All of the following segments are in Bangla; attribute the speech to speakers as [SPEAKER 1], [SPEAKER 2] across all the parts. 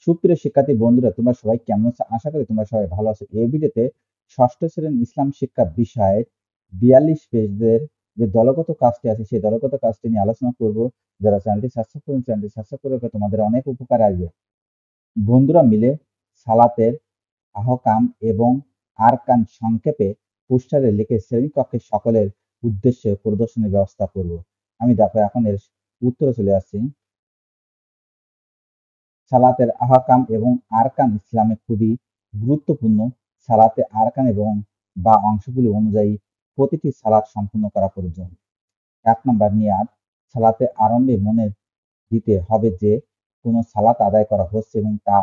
[SPEAKER 1] সুপ্রিয় শিক্ষার্থী বন্ধুরা, তোমরা সবাই কেমন আছো? আশা করি তোমরা সবাই ভালো আছো। এই ভিডিওতে ষষ্ঠ শ্রেণীর ইসলাম শিক্ষা বিষয়ে 42 পেজের যে দলগত কাজটি আছে সেই দলগত কাজটি নিয়ে আলোচনা করব। যারা চ্যানেলটি সাবস্ক্রাইব করেন, চ্যানেলটি সাবস্ক্রাইব করে রাখো, তোমাদের অনেক উপকার আসবে। বন্ধুরা মিলে সালাতের আহকাম এবং আরকান সংক্ষেপে পোস্টারে লিখে শ্রেণীকক্ষের সকলের উদ্দেশ্যে প্রদর্শনের ব্যবস্থা করব। আমি দেখো এখন এর উত্তরে চলে আসছি। সালাতের আহকাম এবং আরকান ইসলামে খুবই গুরুত্বপূর্ণ। সালাতে আরকান এবং বা অংশগুলি অনুযায়ী প্রতিটি সালাত সম্পূর্ণ করা প্রয়োজন। ১ নাম্বার নিয়াত। সালাতে আরম্ভে মনে দিতে হবে যে কোনো সালাত আদায় করা হচ্ছে এবং তা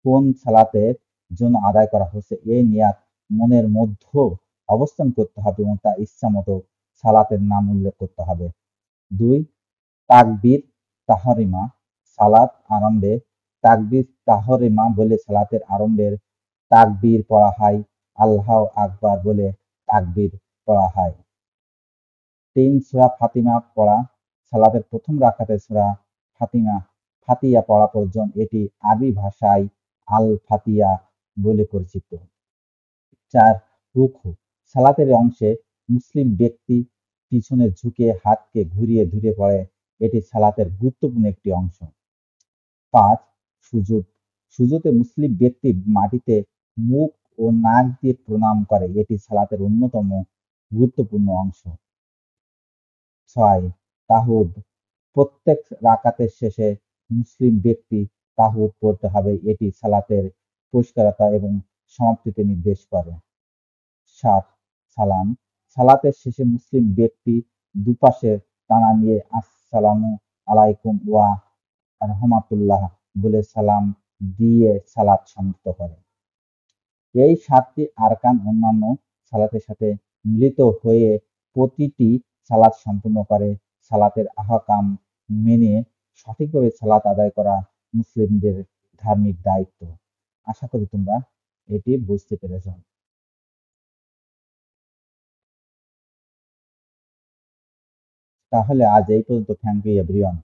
[SPEAKER 1] কোন সালাতের জন্য আদায় করা হচ্ছে। এই নিয়াত মনের মধ্য অবস্থান করতে হবে এবং তা ইচ্ছামতো সালাতের নাম উল্লেখ করতে হবে। ২ তাকবীর তাহরিমা। সালাত আরম্ভে তাকবীর তাহরিমা বলে সালাতের আরম্ভের তাকবীর পড়া হয়। আল্লাহু আকবার বলে তাকবীর পড়া হয়। ৩ সূরা ফাতিহা পড়া। সালাতের প্রথম রাকাতে সূরা ফাতিহা পড়া প্রয়োজন। এটি আরবি ভাষায় আল-ফাতিহা বলে পরিচিত। ৪ রুকু। সালাতের অংশে মুসলিম ব্যক্তি পিছনে ঝুঁকে হাতকে ঘুরিয়ে ধরে পড়ে। এটি সালাতের গুরুত্বপূর্ণ একটি অংশ। ৫ সুজুদ। সুজুদে মুসলিম ব্যক্তি মাটিতে মুখ ও নাক দিয়ে প্রণাম করে। এটি সালাতের অন্যতম গুরুত্বপূর্ণ অংশ। ৬ তাহুদ। প্রত্যেক রাকাতের শেষে মুসলিম ব্যক্তি তাহুদ পড়তে হবে। এটি সালাতের পরিষ্কারতা এবং সমাপ্তিতে নির্দেশ করে। ৭ সালাম। সালাতের শেষে মুসলিম ব্যক্তি দুপাশে টানা নিয়ে আসসালামু আলাইকুম ওয়া রাহমাতুল্লাহ বলে সালাম দিয়ে সালাত সমাপ্ত করে। এই ৭টি আরকান অন্যান্য সালাতের সাথে মিলিত হয়ে প্রতিটি সালাত সম্পূর্ণ করে। সালাতের আহকাম মেনে সঠিকভাবে সালাত আদায় করা মুসলিমদের ধার্মিক দায়িত্ব। আশা করি তোমরা এটি বুঝতে পেরেছ। তাহলে আজ এই পর্যন্ত। Thank you everyone.